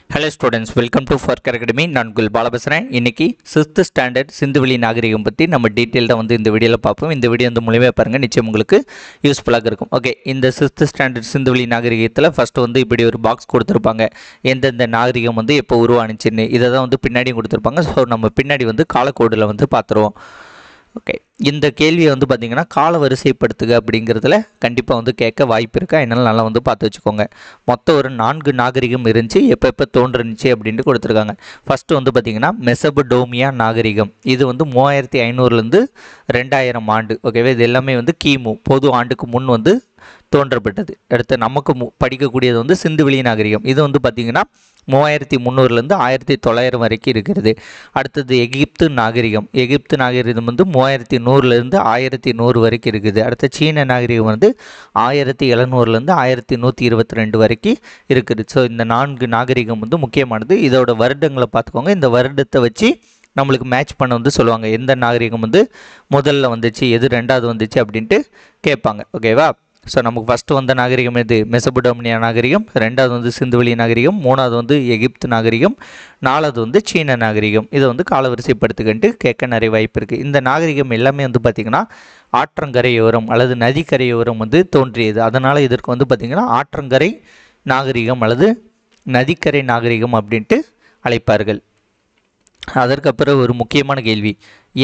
Hello students, welcome to Farker Academy. நான் குல் பாலா பேசுகிறேன். இன்னைக்கு 6th ஸ்டாண்டர்ட் சிந்துவெளி நாகரிகம் பற்றி நம்ம டீட்டெயில்டாக வந்து இந்த வீடியோவில் பார்ப்போம். இந்த வீடியோ வந்து மூலமே பாருங்கள், நிச்சயம் உங்களுக்கு யூஸ்ஃபுல்லாக இருக்கும். ஓகே, இந்த 6th ஸ்டாண்டர்ட் சிந்துவெளி நாகரிகத்தில் ஃபஸ்ட்டு வந்து இப்படி ஒரு பாக்ஸ் கொடுத்துருப்பாங்க. எந்தெந்த நாகரிகம் வந்து எப்போ உருவானுச்சுன்னு இதை தான் வந்து பின்னாடியும் கொடுத்துருப்பாங்க. ஸோ நம்ம பின்னாடி வந்து காலக்கோடில் வந்து பார்த்துருவோம். ஓகே, இந்த கேள்வியை வந்து பார்த்திங்கன்னா கால வரிசைப்படுத்துக அப்படிங்கிறதுல கண்டிப்பாக வந்து கேட்க வாய்ப்பு இருக்கா, என்னால் நல்லா வந்து பார்த்து வச்சுக்கோங்க. மொத்தம் ஒரு 4 நாகரிகம் இருந்துச்சு, எப்போ தோன்றுனுச்சு அப்படின்ட்டு கொடுத்துருக்காங்க. ஃபஸ்ட்டு வந்து பார்த்திங்கன்னா மெசபடோமியா நாகரிகம். இது வந்து 3500லேருந்து 2000 ஆண்டு. ஓகேவா, இது எல்லாமே வந்து கிமு பொது ஆண்டுக்கு முன் வந்து தோன்றப்பட்டது. அடுத்து நமக்கு படிக்கக்கூடியது வந்து சிந்துவெளி நாகரிகம். இது வந்து பார்த்திங்கன்னா 3300லேருந்து 1900 வரைக்கும் இருக்கிறது. அடுத்தது எகிப்து நாகரிகம். எகிப்து நாகரிகம் வந்து 3100லேருந்து 1100 வரைக்கும் இருக்குது. அடுத்த சீன நாகரிகம் வந்து 1700லேருந்து 1122 வரைக்கும் இருக்குது. ஸோ இந்த 4 நாகரிகம் வந்து முக்கியமானது. இதோட வருடங்களை பார்த்துக்கோங்க. இந்த வருடத்தை வச்சு நம்மளுக்கு மேட்ச் பண்ண வந்து சொல்லுவாங்க, எந்த நாகரிகம் வந்து முதல்ல வந்துச்சு, எது ரெண்டாவது வந்துச்சு அப்படின்ட்டு கேட்பாங்க. ஓகேவா, ஸோ நமக்கு ஃபஸ்ட்டு வந்த நாகரிகம் எது? மெசபடோமியா நாகரிகம். ரெண்டாவது வந்து சிந்துவெளி நாகரிகம். மூணாவது வந்து எகிப்து நாகரிகம். நாலாவது வந்து சீன நாகரிகம். இதை வந்து காலவரிசைப்படுத்துக்கிட்டு கேட்க நிறைய வாய்ப்பு இருக்குது. இந்த நாகரிகம் எல்லாமே வந்து பார்த்திங்கன்னா ஆற்றங்கரையோரம் அல்லது நதிக்கரையோரம் வந்து தோன்றியது. அதனால் இதற்கு வந்து பார்த்திங்கன்னா ஆற்றங்கரை நாகரிகம் அல்லது நதிக்கரை நாகரிகம் அப்படின்ட்டு அழைப்பார்கள். அதற்கப்புறம் ஒரு முக்கியமான கேள்வி,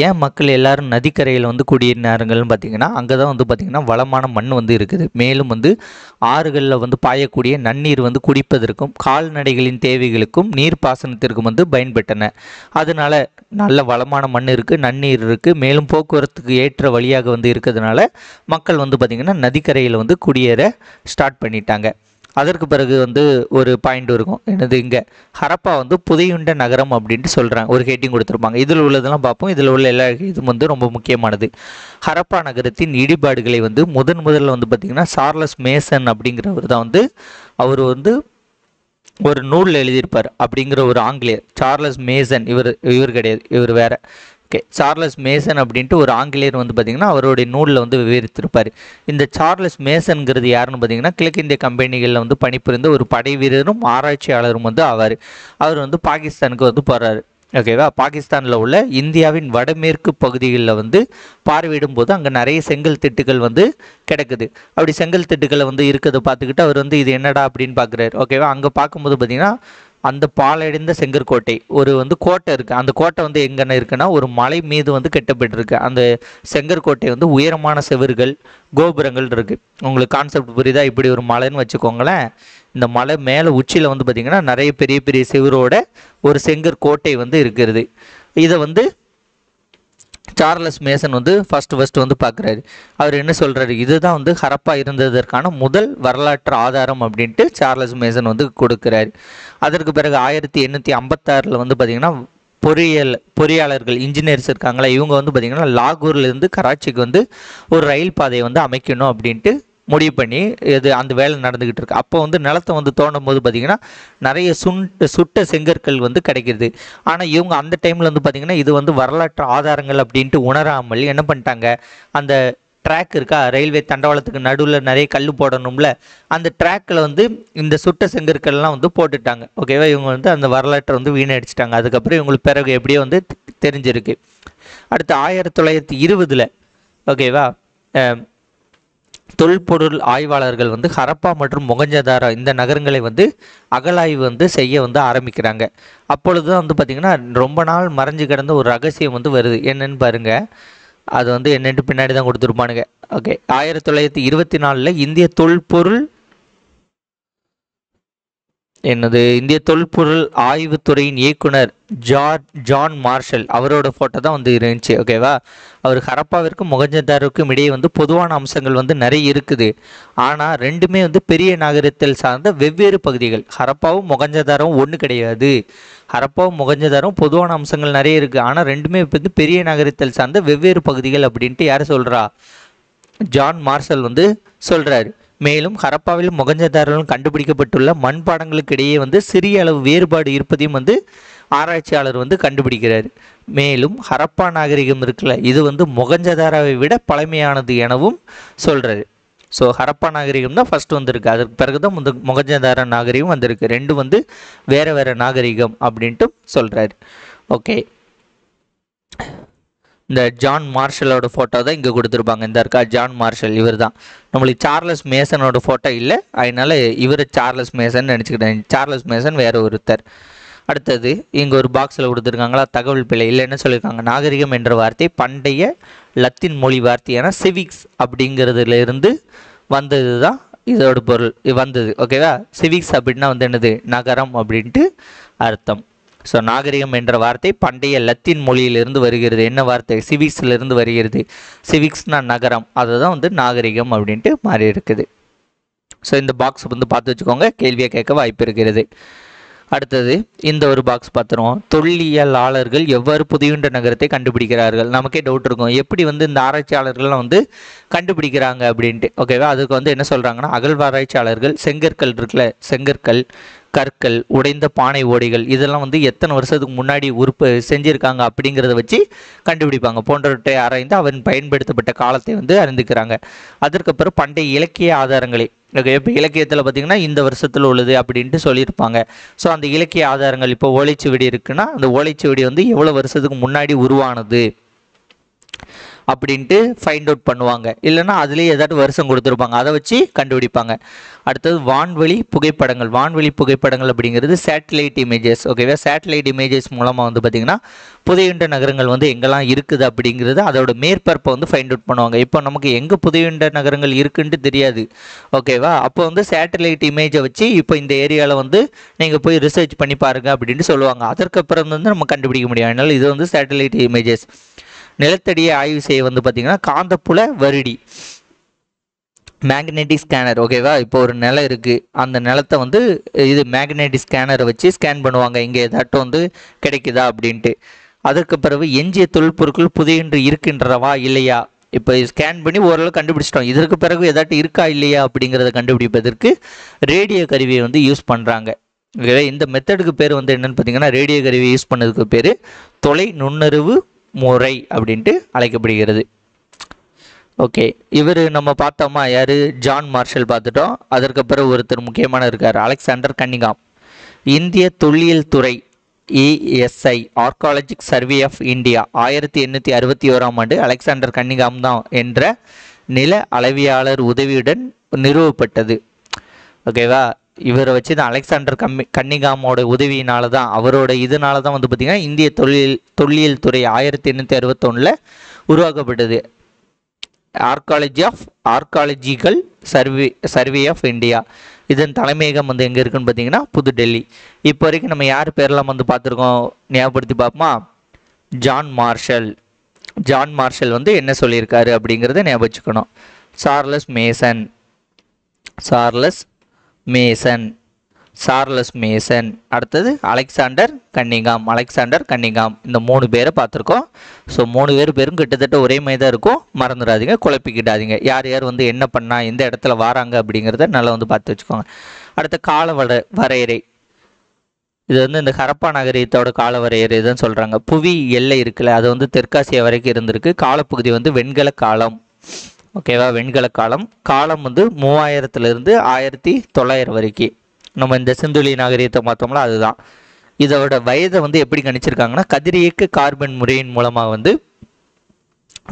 ஏன் மக்கள் எல்லாரும் நதிக்கரையில் வந்து குடியிருந்தாருங்கள்னு பார்த்திங்கன்னா அங்கே தான் வந்து பார்த்திங்கன்னா வளமான மண் வந்து இருக்குது. மேலும் வந்து ஆறுகளில் வந்து பாயக்கூடிய நன்னீர் வந்து குடிப்பதற்கும் கால்நடைகளின் தேவைகளுக்கும் நீர்ப்பாசனத்திற்கும் வந்து பயன்பட்டன. அதனால நல்ல வளமான மண் இருக்குது, நன்னீர் இருக்குது, மேலும் போக்குவரத்துக்கு ஏற்ற வழியாக வந்து இருக்கிறதுனால மக்கள் வந்து பார்த்திங்கன்னா நதிக்கரையில் வந்து குடியேற ஸ்டார்ட் பண்ணிட்டாங்க. அதற்கு பிறகு வந்து ஒரு பாயிண்ட் இருக்கும், என்னது, இங்கே ஹரப்பா வந்து புதையுண்ட நகரம் அப்படின்ட்டு சொல்கிறாங்க. ஒரு ஹெட்டிங் கொடுத்துருப்பாங்க. இதில் உள்ளதெல்லாம் பார்ப்போம். இதில் உள்ள எல்லா இதுவும் வந்து ரொம்ப முக்கியமானது. ஹரப்பா நகரத்தின் இடிபாடுகளை வந்து முதல்ல வந்து பார்த்திங்கன்னா சார்லஸ் மேசன் அப்படிங்கிறவர் தான் வந்து அவர் வந்து ஒரு நூலில் எழுதியிருப்பார். அப்படிங்கிற ஒரு ஆங்கிலேயர், சார்லஸ் மேசன், இவர் கிடையாது, இவர் வேற. ஓகே, சார்லஸ் மேசன் அப்படின்ட்டு ஒரு ஆங்கிலேயர் வந்து பார்த்திங்கன்னா அவருடைய நூலில் வந்து விவரித்திருப்பார். இந்த சார்லஸ் மேசன்கிறது யாருன்னு பார்த்திங்கன்னா கிழக்கிந்திய கம்பெனிகளில் வந்து பணிபுரிந்த ஒரு படை வீரரும் ஆராய்ச்சியாளரும் வந்து ஆவார். அவர் வந்து பாகிஸ்தானுக்கு வந்து போகிறாரு. ஓகேவா, பாகிஸ்தானில் உள்ள இந்தியாவின் வடமேற்கு பகுதிகளில் வந்து பார்வையிடும் போது அங்கே நிறைய செங்கல் திட்டுகள் வந்து கிடக்குது. அப்படி செங்கல் திட்டுகளை வந்து இருக்கிறத பார்த்துக்கிட்டு அவர் வந்து இது என்னடா அப்படின்னு பார்க்குறாரு. ஓகேவா, அங்கே பார்க்கும்போது பார்த்திங்கன்னா அந்த பாலடைந்த செங்கற்கோட்டை ஒரு வந்து கோட்டை இருக்குது. அந்த கோட்டை வந்து எங்கன்னு இருக்குன்னா ஒரு மலை மீது வந்து கட்டப்பட்டிருக்கு. அந்த செங்கற்கோட்டை வந்து உயரமான செவறுகள், கோபுரங்கள் இருக்குது. உங்களுக்கு கான்செப்ட் புரியுதா? இப்படி ஒரு மலைன்னு வச்சுக்கோங்களேன். இந்த மலை மேலே உச்சியில் வந்து பார்த்திங்கன்னா நிறைய பெரிய பெரிய செவரோட ஒரு செங்கற்கோட்டை வந்து இருக்கிறது. இதை வந்து சார்லஸ் மேசன் வந்து ஃபஸ்ட்டு வந்து பார்க்குறாரு. அவர் என்ன சொல்கிறாரு, இதுதான் வந்து ஹரப்பா இருந்ததற்கான முதல் வரலாற்று ஆதாரம் அப்படின்ட்டு சார்லஸ் மேசன் வந்து கொடுக்குறாரு. அதற்கு பிறகு 1856 வந்து பார்த்திங்கன்னா பொறியாளர்கள், இன்ஜினியர்ஸ் இருக்காங்களா, இவங்க வந்து பார்த்திங்கன்னா லாகூர்லேருந்து கராச்சிக்கு வந்து ஒரு ரயில் பாதையை வந்து அமைக்கணும் அப்படின்ட்டு முடிவு பண்ணி அந்த வேலை நடந்துக்கிட்டு இருக்கு. அப்போ வந்து நிலத்தை வந்து தோண்டும் போது பார்த்திங்கன்னா நிறைய சுட்ட செங்கற்கள் வந்து கிடைக்கிது. ஆனால் இவங்க அந்த டைமில் வந்து பார்த்திங்கன்னா இது வந்து வரலாற்று ஆதாரங்கள் அப்படின்ட்டு உணராமல் என்ன பண்ணிட்டாங்க, அந்த ட்ராக் இருக்கா, ரயில்வே தண்டவாளத்துக்கு நடுவில் நிறைய கல் போடணும்ல, அந்த ட்ராக்கில் வந்து இந்த சுட்ட செங்கற்கள்லாம் வந்து போட்டுட்டாங்க. ஓகேவா, இவங்க வந்து அந்த வரலாற்றை வந்து வீணடிச்சிட்டாங்க. அதுக்கப்புறம் இவங்களுக்கு பிறகு எப்படியோ வந்து தெரிஞ்சிருக்கு. அடுத்து 1920 ஓகேவா, தொல்பொருள் ஆய்வாளர்கள் வந்து ஹரப்பா மற்றும் மொகஞ்சதாரோ இந்த நகரங்களை வந்து அகழாய்வு வந்து செய்ய வந்து ஆரம்பிக்கிறாங்க. அப்பொழுது தான் வந்து பார்த்திங்கன்னா ரொம்ப நாள் மறைஞ்சு கிடந்த ஒரு ரகசியம் வந்து வருது. என்னன்னு பாருங்க, அது வந்து என்னென்று பின்னாடி தான் கொடுத்துருப்பானுங்க. ஓகே, 1924 இந்திய தொல்பொருள் ஆய்வுத்துறையின் இயக்குனர் ஜான் மார்ஷல் அவரோட ஃபோட்டோ தான் வந்து இருந்துச்சு. ஓகேவா, அவர் ஹரப்பாவிற்கும் மொகஞ்சதாரோவுக்கும் இடையே வந்து பொதுவான அம்சங்கள் வந்து நிறைய இருக்குது. ஆனால் ரெண்டுமே வந்து பெரிய நகரத்தில் சார்ந்த வெவ்வேறு பகுதிகள். ஹரப்பாவும் மொகஞ்சதாரோவும் ஒன்று கிடையாது. ஹரப்பாவும் மொகஞ்சதாரோவும் பொதுவான அம்சங்கள் நிறைய இருக்குது. ஆனால் ரெண்டுமே வந்து பெரிய நகரத்தில் சார்ந்த வெவ்வேறு பகுதிகள் அப்படின்ட்டு யார் சொல்கிறா? ஜான் மார்ஷல் வந்து சொல்கிறாரு. மேலும் ஹரப்பாவிலும் மொகஞ்சதாரோவிலும் கண்டுபிடிக்கப்பட்டுள்ள மண்பாடங்களுக்கு இடையே வந்து சிறிய அளவு வேறுபாடு இருப்பதையும் வந்து ஆராய்ச்சியாளர் வந்து கண்டுபிடிக்கிறார். மேலும் ஹரப்பா நாகரிகம் இருக்குல்ல, இது வந்து மொகஞ்சதாரோவை விட பழமையானது எனவும் சொல்கிறாரு. ஸோ ஹரப்பா நாகரிகம் தான் ஃபர்ஸ்ட் வந்திருக்கு, அதற்கு பிறகு தான் மொகஞ்சதாரோ நாகரிகம் வந்திருக்கு. ரெண்டு வந்து வேறு வேறு நாகரிகம் அப்படின்ட்டு சொல்கிறாரு. ஓகே, இந்த ஜான் மார்ஷலோட ஃபோட்டோ தான் இங்கே கொடுத்துருப்பாங்க. இந்த இருக்கா ஜான் மார்ஷல், இவர் தான். நம்மளுக்கு சார்லஸ் மேசனோட ஃபோட்டோ இல்லை, அதனால இவர் சார்லஸ் மேசன் நினச்சிக்கிட்டேன். சார்லஸ் மேசன் வேற ஒருத்தர். அடுத்தது இங்கே ஒரு பாக்ஸில் கொடுத்துருக்காங்களா தகவல் பிழை இல்லை. என்ன சொல்லியிருக்காங்க, நாகரிகம் என்ற வார்த்தை பண்டைய லத்தீன் மொழி வார்த்தையான சிவிக்ஸ் அப்படிங்கிறதுல இருந்து வந்தது தான் இதோட பொருள் வந்தது. ஓகேவா, சிவிக்ஸ் அப்படின்னா வந்து என்னது, நகரம் அப்படின்ட்டு அர்த்தம். ஸோ நாகரிகம் என்ற வார்த்தை பண்டைய லத்தீன் மொழியிலிருந்து வருகிறது. என்ன வார்த்தை, சிவிக்ஸ்லேருந்து வருகிறது. சிவிக்ஸ்னால் நகரம், அதுதான் வந்து நாகரிகம் அப்படின்ட்டு மாறி இருக்குது. ஸோ இந்த பாக்ஸ் வந்து பார்த்து வச்சுக்கோங்க, கேள்வியை கேட்க வாய்ப்பு இருக்கிறது. அடுத்தது இந்த ஒரு பாக்ஸ் பார்த்துருவோம். தொல்லியலாளர்கள் எவ்வாறு புதையுண்ட நகரத்தை கண்டுபிடிக்கிறார்கள். நமக்கே டவுட் இருக்கும், எப்படி வந்து இந்த ஆராய்ச்சியாளர்கள்லாம் வந்து கண்டுபிடிக்கிறாங்க அப்படின்ட்டு. ஓகேவா, அதுக்கு வந்து என்ன சொல்கிறாங்கன்னா, அகழ்வாராய்ச்சியாளர்கள் செங்கற்கள் இருக்குல்ல, செங்கற்கள், கற்கள், உடைந்த பானை ஓடைகள், இதெல்லாம் வந்து எத்தனை வருஷத்துக்கு முன்னாடி செஞ்சுருக்காங்க அப்படிங்கிறத வச்சு கண்டுபிடிப்பாங்க. போன்றவற்றை ஆராய்ந்து அவன் பயன்படுத்தப்பட்ட காலத்தை வந்து அறிந்துக்கிறாங்க. அதற்கப்புறம் பண்டைய இலக்கிய ஆதாரங்களை, ஓகே, இப்போ இலக்கியத்தில் பார்த்திங்கன்னா இந்த வருஷத்தில் உள்ளது அப்படின்ட்டு சொல்லியிருப்பாங்க. ஸோ அந்த இலக்கிய ஆதாரங்கள், இப்போ ஓலைச்சுவடி இருக்குன்னா அந்த ஓலைச்சுவடி வந்து எவ்வளோ வருஷத்துக்கு முன்னாடி உருவானது அப்படின்ட்டு ஃபைண்ட் அவுட் பண்ணுவாங்க. இல்லைன்னா அதுலேயே ஏதாவது வருஷம் கொடுத்துருப்பாங்க, அதை வச்சு கண்டுபிடிப்பாங்க. அடுத்தது வான்வெளி புகைப்படங்கள். வான்வெளி புகைப்படங்கள் அப்படிங்கிறது சேட்டலைட் இமேஜஸ். ஓகேவா, சேட்டலைட் இமேஜஸ் மூலமாக வந்து பார்த்திங்கன்னா புதையுண்ட நகரங்கள் வந்து எங்கெல்லாம் இருக்குது அப்படிங்கிறது அதோட மேற்பரப்பை வந்து ஃபைண்ட் அவுட் பண்ணுவாங்க. இப்போ நமக்கு எங்கே புதையுண்ட நகரங்கள் இருக்குன்ட்டு தெரியாது. ஓகேவா, அப்போ வந்து சேட்டலைட் இமேஜை வச்சு இப்போ இந்த ஏரியாவில் வந்து நீங்கள் போய் ரிசர்ச் பண்ணி பாருங்கள் அப்படின்ட்டு சொல்லுவாங்க. அதற்கப்புறம் வந்து நம்ம கண்டுபிடிக்க முடியும். அதனால் இது வந்து சேட்டலைட் இமேஜஸ். நிலத்தடியை ஆய்வு செய்ய வந்து பார்த்திங்கன்னா காந்தப்புல வருடி, மேக்னெட்டிக் ஸ்கேனர். ஓகேவா, இப்போ ஒரு நிலம் இருக்குது, அந்த நிலத்தை வந்து இது மேக்னெட்டிக் ஸ்கேனரை வச்சு ஸ்கேன் பண்ணுவாங்க, இங்கே ஏதாட்டும் வந்து கிடைக்குதா அப்படின்ட்டு. அதற்கு பிறகு எஞ்சிய தொல்பொருட்கள் புதையின்றி இருக்கின்றவா இல்லையா, இப்போ ஸ்கேன் பண்ணி ஓரளவு கண்டுபிடிச்சிட்டோம், இதற்கு பிறகு ஏதாட்டும் இருக்கா இல்லையா அப்படிங்கிறத கண்டுபிடிப்பதற்கு ரேடியோ கருவியை வந்து யூஸ் பண்ணுறாங்க. ஓகேவா, இந்த மெத்தடுக்கு பேர் வந்து என்னென்னு பார்த்தீங்கன்னா, ரேடியோ கருவியை யூஸ் பண்ணதுக்கு பேர் தொலை நுண்ணறிவு முறை அப்படின்ட்டு அழைக்கப்படுகிறது. ஓகே, இவர் நம்ம பார்த்தோமா, யார், ஜான் மார்ஷல் பார்த்துட்டோம். அதற்கப்புறம் ஒருத்தர் முக்கியமான இருக்கார், அலெக்சாண்டர் கன்னிங்காம். இந்திய தொல்லியல் துறை ESI archaeological survey of India 1861 Alexander Cunningham தான் என்ற நில அளவியாளர் உதவியுடன் நிறுவப்பட்டது. ஓகேவா, இவரை வச்சு தான் அலெக்சாண்டர் கன்னிங்காமோட உதவியினால தான், அவரோட இதனால தான் வந்து பார்த்திங்கன்னா இந்திய தொல்லியல் துறை 1861 உருவாக்கப்பட்டது. Archaeological survey of India. இதன் தலைமையகம் வந்து எங்கே இருக்குன்னு பார்த்தீங்கன்னா புதுடெல்லி. இப்போ வரைக்கும் நம்ம யார் பேரெல்லாம் வந்து பார்த்துருக்கோம், ஞாபகப்படுத்தி பார்ப்போமா. John Marshall. ஜான் மார்ஷல் வந்து என்ன சொல்லியிருக்காரு அப்படிங்கிறத ஞாபகம் வச்சுக்கணும். Charles Mason. அடுத்தது அலெக்சாண்டர் கன்னிங்காம். இந்த 3 பேரை பார்த்துருக்கோம். ஸோ 3 பேரும் கிட்டத்தட்ட ஒரே மாதிரி தான் இருக்கும், மறந்துடாதீங்க, குழப்பிக்கிட்டாதீங்க. யார் யார் வந்து என்ன பண்ணால் எந்த இடத்துல வராங்க அப்படிங்கிறத நல்லா வந்து பார்த்து வச்சுக்கோங்க. அடுத்த கால வரையறை. இது வந்து இந்த ஹரப்பா நகரியத்தோட கால வரையறை தான் சொல்கிறாங்க. புவி எல்லை இருக்குல்ல, அது வந்து தெற்காசியா வரைக்கும் இருந்திருக்கு. காலப்பகுதி வந்து வெண்கல காலம். ஓகேவா, வெண்கல காலம். காலம் வந்து 3000 1900 வரைக்கும். நம்ம இந்த சிந்துவெளி நாகரிகத்தை பார்த்தோம்ல, அதுதான். இதோட வயதை வந்து எப்படி கணிச்சிருக்காங்கன்னா, கதிரியக்க கார்பன் முறையின் மூலமாக வந்து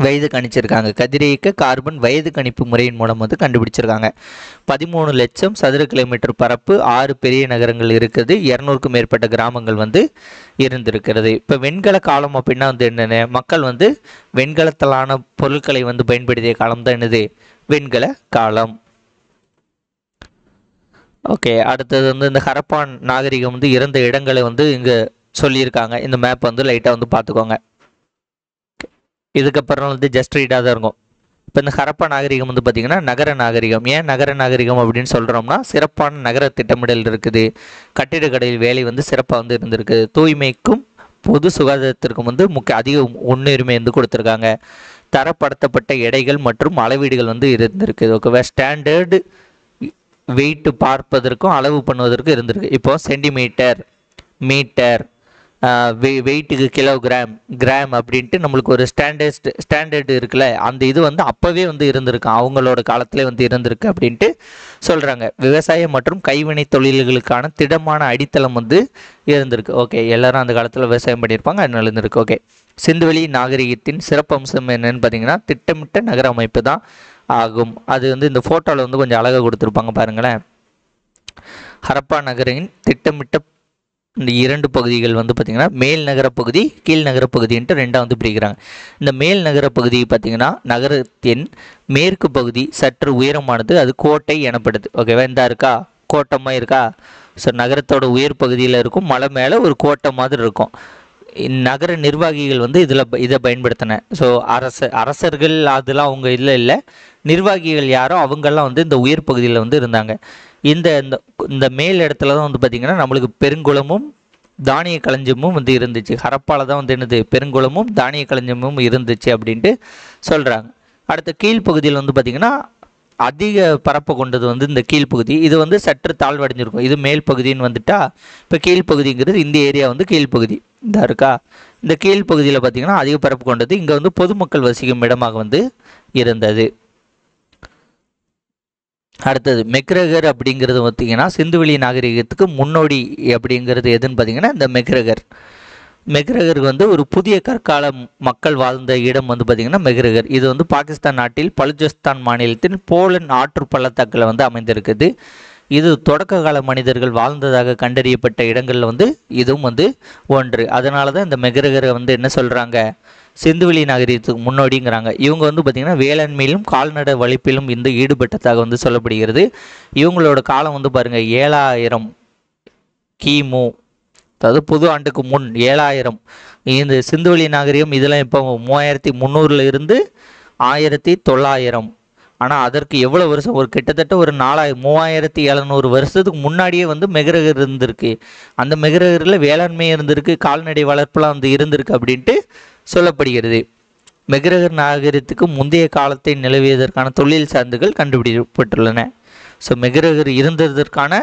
வயது கணிச்சிருக்காங்க. கதிரியக்க கார்பன் வயது கணிப்பு முறையின் மூலம் வந்து கண்டுபிடிச்சிருக்காங்க. 13 லட்சம் சதுர கிலோமீட்டர் பரப்பு, 6 பெரிய நகரங்கள் இருக்குது, 200க்கும் மேற்பட்ட கிராமங்கள் வந்து இருந்திருக்கிறது. இப்போ வெண்கல காலம் அப்படின்னா வந்து என்னென்ன, மக்கள் வந்து வெண்கலத்திலான பொருட்களை வந்து பயன்படுத்திய காலம் தான் என்னது, வெண்கல காலம். ஓகே, அடுத்தது வந்து இந்த ஹரப்பான் நாகரிகம் வந்து இருந்த இடங்களை வந்து இங்கே சொல்லியிருக்காங்க. இந்த மேப் வந்து லைட்டாக வந்து பார்த்துக்கோங்க. இதுக்கப்புறம் வந்து ஜஸ்ட் ரீடாக தான் இருக்கும். இப்போ இந்த ஹரப்பா நாகரிகம் வந்து பார்த்திங்கன்னா நகர நாகரிகம். ஏன் நகர நாகரிகம் அப்படின்னு சொல்கிறோம்னா, சிறப்பான நகர திட்டமிடல் இருக்குது, கட்டிடக்கடையில் வேலை வந்து சிறப்பாக வந்து இருந்திருக்கு, தூய்மைக்கும் பொது சுகாதாரத்திற்கும் வந்து அதிக முன்னுரிமை வந்து கொடுத்துருக்காங்க, தரப்படுத்தப்பட்ட எடைகள் மற்றும் அளவீடுகள் வந்து இருந்திருக்கு. ஓகேவா, ஸ்டாண்டர்டு வெயிட்டு பார்ப்பதற்கும் அளவு பண்ணுவதற்கும் இருந்திருக்கு. இப்போ சென்டிமீட்டர், மீட்டர், வெயிட்டுக்கு கிலோகிராம் கிராம் அப்படின்ட்டு நம்மளுக்கு ஒரு ஸ்டாண்டர்டு இருக்குல்ல, அந்த இது வந்து அப்போவே வந்து இருந்திருக்கு, அவங்களோட காலத்திலே வந்து இருந்திருக்கு அப்படின்ட்டு சொல்கிறாங்க. விவசாயம் மற்றும் கைவினை தொழில்களுக்கான திடமான அடித்தளம் வந்து இருந்திருக்கு. ஓகே, எல்லாரும் அந்த காலத்தில் விவசாயம் பண்ணியிருப்பாங்க, அதனால இருந்திருக்கு. ஓகே, சிந்துவெளி நாகரிகத்தின் சிறப்பம்சம் என்னன்னு பார்த்தீங்கன்னா திட்டமிட்ட நகர அமைப்பு தான் ஆகும். அது வந்து இந்த ஃபோட்டோவில் வந்து கொஞ்சம் அழகாக கொடுத்துருப்பாங்க பாருங்களேன். ஹரப்பா நகரின் திட்டமிட்ட இந்த 2 பகுதிகள் வந்து பார்த்திங்கன்னா மேல் நகர பகுதி கீழ் நகர பகுதின்ட்டு ரெண்டாக வந்து பிரிக்கிறாங்க. இந்த மேல் நகர பகுதி பார்த்திங்கன்னா நகரத்தின் மேற்கு பகுதி சற்று உயரமானது, அது கோட்டை எனப்படுது. ஓகேவா, இந்த இருக்கா கோட்டமாக இருக்கா, ஸோ நகரத்தோட உயர் பகுதியில் இருக்கும், மலை மேலே ஒரு கோட்டை மாதிரி இருக்கும். நகர நிர்வாகிகள் வந்து இதை பயன்படுத்தின. ஸோ அரசர்கள் அதெல்லாம் அவங்க இல்லை நிர்வாகிகள் யாரோ அவங்கெல்லாம் வந்து இந்த உயர் பகுதியில் வந்து இருந்தாங்க. இந்த இந்த மேல் இடத்துல தான் வந்து பார்த்திங்கன்னா நம்மளுக்கு பெருங்குளமும் தானிய களஞ்சியமும் வந்து இருந்துச்சு. ஹரப்பால தான் வந்து என்னது பெருங்குளமும் தானிய களஞ்சியமும் இருந்துச்சு அப்படின்ட்டு சொல்கிறாங்க. அடுத்த கீழ்ப்பகுதியில் வந்து பார்த்திங்கன்னா அதிக பரப்பை கொண்டது வந்து இந்த கீழ்ப்பகுதி, இது வந்து சற்று தாழ்வடைஞ்சிருக்கும். இது மேல் பகுதின்னு வந்துட்டா, இப்போ கீழ்ப்பகுதிங்கிறது இந்த ஏரியா வந்து கீழ்ப்பகுதி இந்த இருக்கா. இந்த கீழ்ப்பகுதியில் பார்த்திங்கன்னா அதிக பரப்பு கொண்டது, இங்கே வந்து பொதுமக்கள் வசிக்கும் இடமாக வந்து இருந்தது. அடுத்தது மெக்ரகர் அப்படிங்கிறது பார்த்திங்கன்னா சிந்துவெளி நாகரிகத்துக்கு முன்னோடி அப்படிங்கிறது எதுன்னு பார்த்திங்கன்னா இந்த மெக்ரகருக்கு வந்து ஒரு புதிய கற்கால மக்கள் வாழ்ந்த இடம் வந்து பார்த்திங்கன்னா மெக்ரகர். இது வந்து பாகிஸ்தான் நாட்டில் பலுச்சிஸ்தான் மாநிலத்தின் போலன் ஆற்று பள்ளத்தாக்கில் வந்து அமைந்திருக்குது. இது தொடக்க கால மனிதர்கள் வாழ்ந்ததாக கண்டறியப்பட்ட இடங்களில் வந்து இதுவும் வந்து ஒன்று. அதனால தான் இந்த மெக்ரகரை வந்து என்ன சொல்கிறாங்க, சிந்துவெளி நாகரிகத்துக்கு முன்னோடிங்கிறாங்க. இவங்க வந்து பார்த்திங்கன்னா வேளாண்மையிலும் கால்நடை வளர்ப்பிலும் இந்த ஈடுபட்டதாக வந்து சொல்லப்படுகிறது. இவங்களோட காலம் வந்து பாருங்கள் 7000 கிமு, அதாவது புது ஆண்டுக்கு முன் 7000. இந்த சிந்துவெளி நாகரிகம் இதெல்லாம் இப்போ 3300 இருந்து 1900. ஆனால் அதற்கு எவ்வளோ வருஷம், ஒரு கிட்டத்தட்ட ஒரு 3700 வருஷத்துக்கு முன்னாடியே வந்து மெக்ரகர் இருந்திருக்கு. அந்த மெக்ரகரில் வேளாண்மை இருந்திருக்கு, கால்நடை வளர்ப்புலாம் வந்து இருந்திருக்கு அப்படின்ட்டு சொல்லப்படுகிறது. மெக்ரகர் நாகரிகத்துக்கு முந்தைய காலத்தை நிலவியதற்கான தொழில் சான்றுகள் கண்டுபிடிக்கப்பட்டுள்ளன. ஸோ மெக்ரகர் இருந்ததற்கான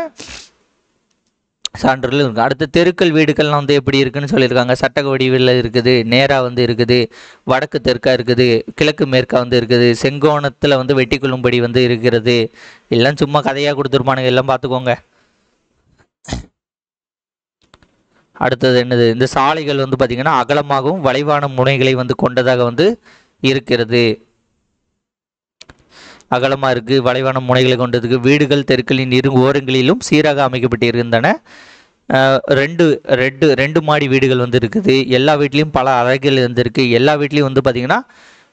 சான்றுகள் இருக்குது. அடுத்த தெருக்கள் வீடுகள்லாம் வந்து எப்படி இருக்குன்னு சொல்லியிருக்காங்க. சட்டக வடிவில் இருக்குது, நேராக வந்து இருக்குது, வடக்கு தெற்காக இருக்குது, கிழக்கு மேற்காக வந்து இருக்குது, செங்கோணத்தில் வந்து வெட்டி கொள்ளும்படி வந்து இருக்கிறது. எல்லாம் சும்மா கதையாக கொடுத்துருப்பானுங்க, எல்லாம் பார்த்துக்கோங்க. அடுத்தது என்னது, இந்த சாலைகள் வந்து பார்த்திங்கன்னா அகலமாகவும் வளைவான முனைகளை வந்து கொண்டதாக வந்து இருக்கிறது. அகலமாக இருக்குது, வளைவான முனைகளை கொண்டதுக்கு. வீடுகள் தெருக்களின் இரு ஓரங்களிலும் சீராக அமைக்கப்பட்டு இருக்கின்றன. ரெண்டு மாடி வீடுகள் வந்து இருக்குது. எல்லா வீட்லேயும் பல அறைகள் இருந்திருக்கு. எல்லா வீட்லேயும் வந்து பார்த்திங்கன்னா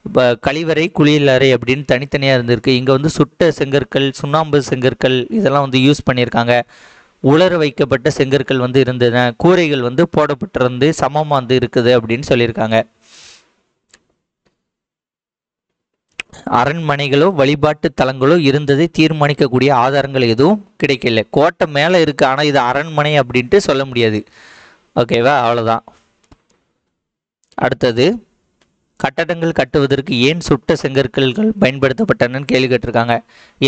இப்போ கழிவறை குளியலறை அப்படின்னு தனித்தனியாக இருந்திருக்கு. இங்கே வந்து சுட்ட செங்கற்கள், சுண்ணாம்பு செங்கற்கள் இதெல்லாம் வந்து யூஸ் பண்ணியிருக்காங்க. உலர வைக்கப்பட்ட செங்கற்கள் வந்து இருந்தன. கூரைகள் வந்து போடப்பட்டிருந்து சமமாக வந்து இருக்குது அப்படின்னு சொல்லியிருக்காங்க. அரண்மனைகளோ வழிபாட்டு தலங்களோ இருந்ததை தீர்மானிக்கக்கூடிய ஆதாரங்கள் எதுவும் கிடைக்கல. கோட்டை மேலே இருக்குது, ஆனால் இது அரண்மனை அப்படின்ட்டு சொல்ல முடியாது. ஓகேவா, அவ்வளோதான். அடுத்தது, கட்டடங்கள் கட்டுவதற்கு ஏன் சுட்ட செங்கற்கல்கள் பயன்படுத்தப்பட்டனன்னு கேள்வி கேட்டிருக்காங்க.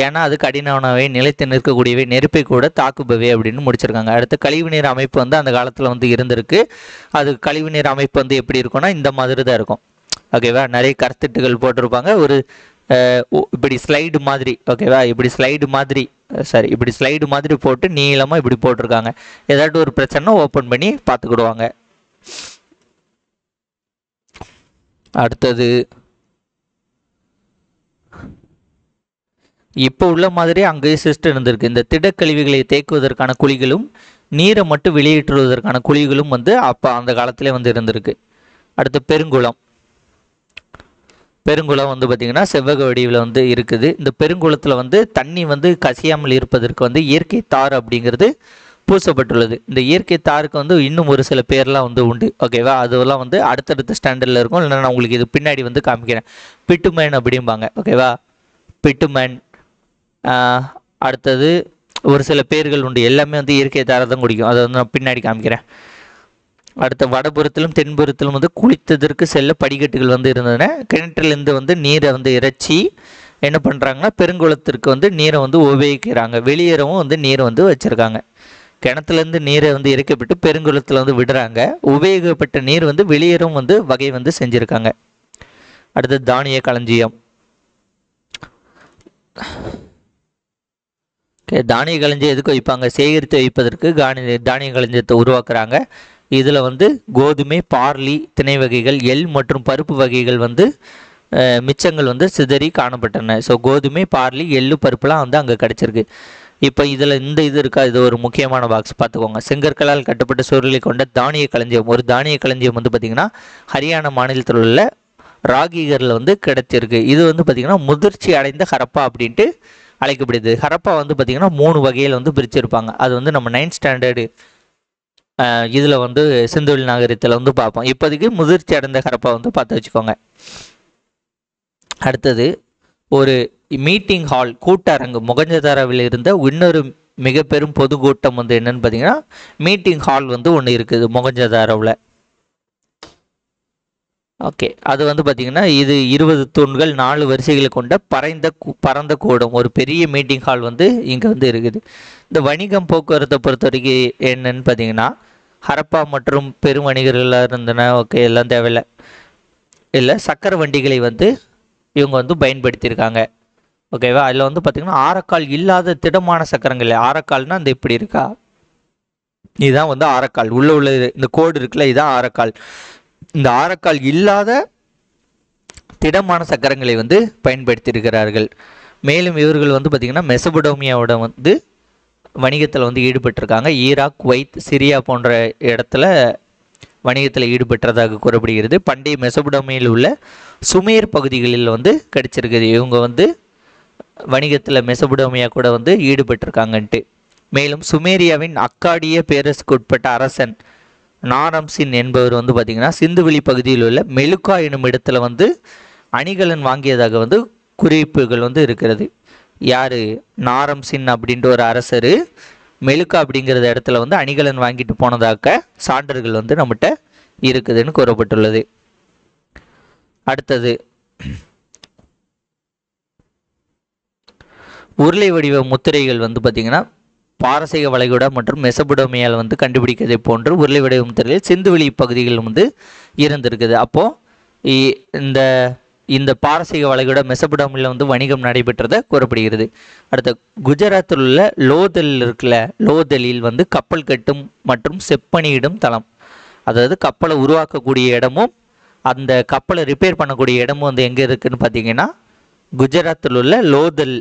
ஏன்னா அது கடினமானவை, நிலைத்து நிற்கக்கூடியவை, நெருப்பை கூட தாக்குபவை அப்படின்னு முடிச்சிருக்காங்க. அடுத்து, கழிவுநீர் அமைப்பு வந்து அந்த காலத்தில் வந்து இருந்திருக்கு. அது கழிவுநீர் அமைப்பு வந்து எப்படி இருக்கும்னா இந்த மாதிரி தான் இருக்கும். ஓகேவா, நிறைய கருத்திட்டுகள் போட்டிருப்பாங்க. ஒரு இப்படி ஸ்லைடு மாதிரி, ஓகேவா, இப்படி ஸ்லைடு மாதிரி போட்டு நீளமாக இப்படி போட்டிருக்காங்க. ஏதாட்டும் ஒரு பிரச்சனை ஓப்பன் பண்ணி பார்த்துக்கிடுவாங்க. அடுத்தது, இப்போ உள்ள மாதிரி அங்கேயே சிஸ்டம் இருந்திருக்கு. இந்த திடக்கழிவுகளை தேக்குவதற்கான குழிகளும் நீரை மட்டும் வெளியேற்றுவதற்கான குழிகளும் வந்து அப்போ அந்த காலத்திலே வந்து இருந்திருக்கு. அடுத்து, பெருங்குளம் வந்து பார்த்திங்கன்னா செவ்வக வடிவில் வந்து இருக்குது. இந்த பெருங்குளத்தில் வந்து தண்ணி வந்து கசியாமல் இருப்பதற்கு வந்து இயற்கை தார் அப்படிங்கிறது பூசப்பட்டுள்ளது. இந்த இயற்கை தாருக்கு வந்து இன்னும் ஒரு சில பேர்லாம் வந்து உண்டு. ஓகேவா, அதெல்லாம் வந்து அடுத்தடுத்த ஸ்டாண்டர்டில் இருக்கும். இல்லைன்னா நான் உங்களுக்கு இது பின்னாடி வந்து காமிக்கிறேன். பிட்டுமேன் அப்படிம்பாங்க. ஓகேவா, பிட்டுமேன். அடுத்தது ஒரு சில பேர்கள் உண்டு. எல்லாமே வந்து இயற்கை தாரை தான் குடிக்கும். அதை வந்து நான் பின்னாடி காமிக்கிறேன். அடுத்த, வடபுறத்திலும் தென்புறத்திலும் வந்து குளித்ததற்கு செல்ல படிக்கட்டுகள் வந்து இருந்ததுன்னா கிணற்றிலேருந்து வந்து நீரை வந்து இறைச்சி என்ன பண்ணுறாங்கன்னா பெருங்குளத்திற்கு வந்து நீரை வந்து உபயோகிக்கிறாங்க. வெளியேறவும் வந்து நீரை வந்து வச்சுருக்காங்க. கிணத்துலேருந்து நீரை வந்து இறைக்கப்பட்டு பெருங்குளத்தில் வந்து விடுறாங்க. உபயோகப்பட்ட நீர் வந்து வெளியேறும் வந்து வகை வந்து செஞ்சுருக்காங்க. அடுத்து தானிய களஞ்சியம். தானிய களஞ்சியம் எதுக்கு வைப்பாங்க? சேகரித்து வைப்பதற்கு தானிய களஞ்சியத்தை உருவாக்குறாங்க. இதில் வந்து கோதுமை, பார்லி, திணை வகைகள், எள் மற்றும் பருப்பு வகைகள் வந்து மிச்சங்கள் வந்து சிதறி காணப்பட்டன. ஸோ கோதுமை, பார்லி, எள்ளு, பருப்புலாம் வந்து அங்கே கிடச்சிருக்கு. இப்போ இதில் இந்த இது இருக்கா, இது ஒரு முக்கியமான பாக்ஸ் பார்த்துக்கோங்க. செங்கற்களால் கட்டப்பட்ட சுவர்களை கொண்ட தானிய களஞ்சியம். ஒரு தானிய களஞ்சியம் வந்து பார்த்திங்கன்னா ஹரியானா மாநிலத்தில் உள்ள ராகிகரில் வந்து கிடைச்சிருக்கு. இது வந்து பார்த்திங்கன்னா முதிர்ச்சி அடைந்த ஹரப்பா அப்படின்ட்டு அழைக்கப்படுது. ஹரப்பா வந்து பார்த்திங்கன்னா 3 வகையில் வந்து பிரிச்சிருப்பாங்க. அது வந்து நம்ம 9th ஸ்டாண்டர்டு இதில் வந்து சிந்துவெளி நாகரிகத்தில் வந்து பார்ப்போம். இப்போதைக்கு முதிர்ச்சி அடைந்த ஹரப்பா வந்து பார்த்து வச்சுக்கோங்க. அடுத்தது ஒரு மீட்டிங் ஹால், கூட்டரங்கு. மொகஞ்சதாரோவில் இருந்த இன்னொரு மிக பெரும் பொதுக்கூட்டம் வந்து என்னன்னு பார்த்தீங்கன்னா மீட்டிங் ஹால் வந்து ஒன்று இருக்குது மொகஞ்சதாரோவில். ஓகே, அது வந்து பார்த்திங்கன்னா இது 20 தூண்கள் 4 வரிசைகளை கொண்ட பரந்த கூடம், ஒரு பெரிய மீட்டிங் ஹால் வந்து இங்கே வந்து இருக்குது. இந்த வணிகம் போக்குவரத்தை பொறுத்த வரைக்கும் என்னன்னு பார்த்தீங்கன்னா ஹரப்பா மற்றும் பெரும் வணிகர்களாக இருந்தன. ஓகே, எல்லாம் தேவையில்லை. இல்லை, சக்கர வண்டிகளை வந்து இவங்க வந்து பயன்படுத்தியிருக்காங்க. ஓகேவா? அதில் வந்து பார்த்திங்கன்னா ஆரக்கால் இல்லாத திடமான சக்கரங்கள். ஆரக்கால்னால் இந்த இப்படி இருக்கா, இதுதான் வந்து ஆரக்கால். உள்ள இந்த கோடு இருக்குல்ல, இதுதான் ஆரக்கால். இந்த ஆரக்கால் இல்லாத திடமான சக்கரங்களை வந்து பயன்படுத்தியிருக்கிறார்கள். மேலும் இவர்கள் வந்து பார்த்திங்கன்னா மெசபடோமியாவோட வந்து வணிகத்தில் வந்து ஈடுபட்டிருக்காங்க. ஈராக், குவைத், சிரியா போன்ற இடத்துல வணிகத்தில் ஈடுபட்டதாக கூறப்படுகிறது. பண்டைய மெசபடோமியில் உள்ள சுமேர் பகுதிகளில் வந்து கிடைச்சிருக்குது. இவங்க வந்து வணிகத்தில் மெசபடோமியா கூட வந்து ஈடுபட்டிருக்காங்கன்ட்டு. மேலும் சுமேரியாவின் அக்காடிய பேரரசுக்கு உட்பட்ட அரசன் நாரம்சின் என்பவர் வந்து பார்த்திங்கன்னா சிந்துவெளி பகுதியில் உள்ள மெலுக்கா என்னும் இடத்துல வந்து அணிகலன் வாங்கியதாக வந்து குறிப்புகள் வந்து இருக்கிறது. யார்? நாரம்சின் அப்படின்ற ஒரு அரசர் மெலுக்கா அப்படிங்கிறத இடத்துல வந்து அணிகலன் வாங்கிட்டு போனதாக சான்றுகள் வந்து நம்மகிட்ட இருக்குதுன்னு கூறப்பட்டுள்ளது. அடுத்தது உருளை வடிவ முத்திரைகள் வந்து பார்த்திங்கன்னா பாரசீக வளைகுடா மற்றும் மெசபடோமியால் வந்து கண்டுபிடிக்கிறதை போன்று உருளை வடிவ முத்திரைகள் சிந்துவெளி பகுதிகள் வந்து இருந்திருக்குது. அப்போது இந்த பாரசீக வளைகுடா மெசபடோமியாவில் வந்து வணிகம் நடைபெற்றதை கூறப்படுகிறது. அடுத்த குஜராத்தில் உள்ள லோதல் இருக்குல்ல, லோதலில் வந்து கப்பல் கட்டும் மற்றும் செப்பணியிடும் தளம். அதாவது கப்பலை உருவாக்கக்கூடிய இடமும் அந்த கப்பலை ரிப்பேர் பண்ணக்கூடிய இடமும் வந்து எங்கே இருக்குதுன்னு பார்த்தீங்கன்னா குஜராத்தில் உள்ள லோத்தல்